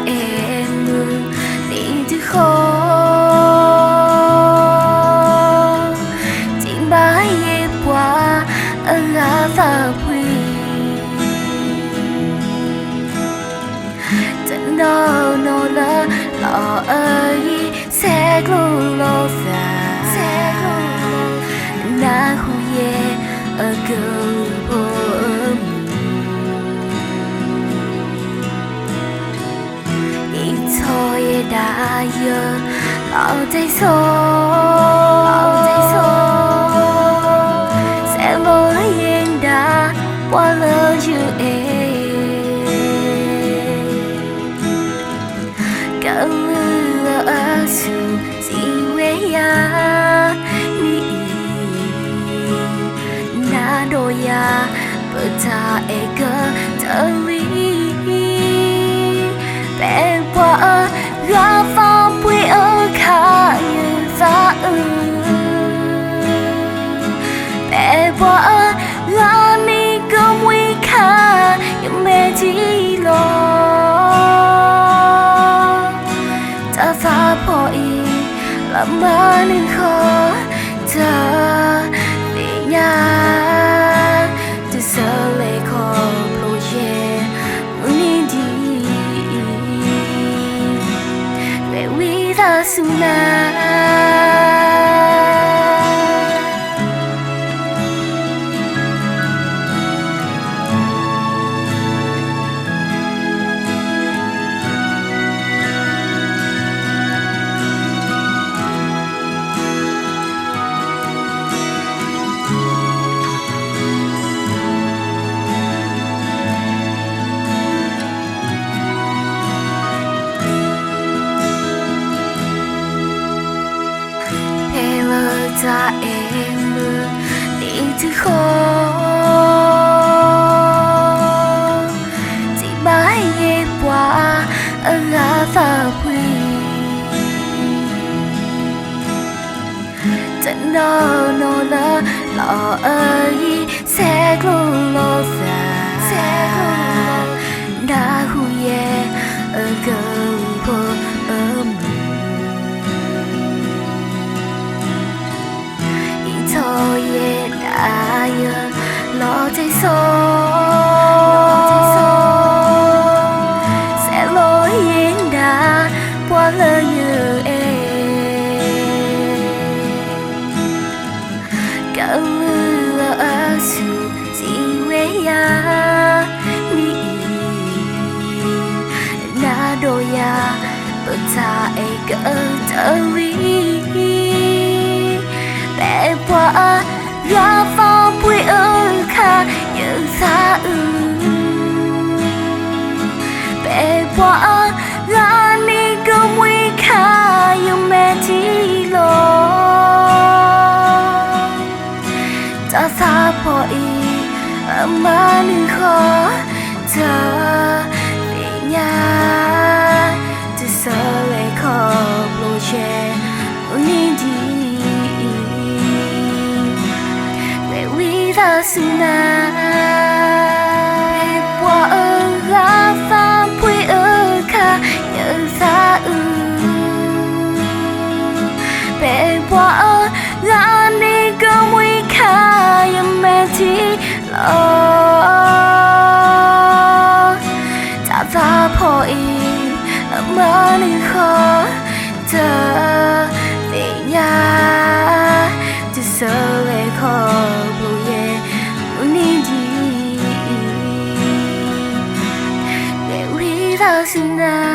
em đi từ khó chính bái em qua ở ngã và quy chẳng đâu nô lỡ lọ ấy sẽ luôn lâu xa na huye ở cầu hôm thôi đã giờ lão tay số sẽ lối em đã qua lỡ như em cả lửa ở sự gì quê ya ni na đôi ya bờ ta e cơ trở lý bé qua ra pha bụi ở khá như ra bé qua ra ni cơ nguy khá như mẹ chỉ lo ta pha bụi làm ba nên khó ta để nhà từ giờ lấy khó lối về muốn đi vida suna ta em đi từ khó chỉ bái em qua ở ngã và quy chẳng đâu nô lỡ lọ ấy sẽ luôn lâu xa đã huye ở cầu hôm thôi đã giờ lo tay số sẽ lối em đã qua lỡ như em cả lửa ở sự gì quê ya ni na đôi ya bờ ta e cỡ trở lý bé qua ra pha bụi ở khá như xa bé qua ra ni cơ nguy khá như mẹ chỉ lo ta xa bụi mà nên khó thở về nhà từ giờ lại khó lối che muốn đi vida suna qua ở ra pha bụi ở khá nhớ ra bé qua ra đi cơ nguy khá như mẹ chỉ lo ta va bụi mà nên khó thở về nhà từ giờ lại khó vida suna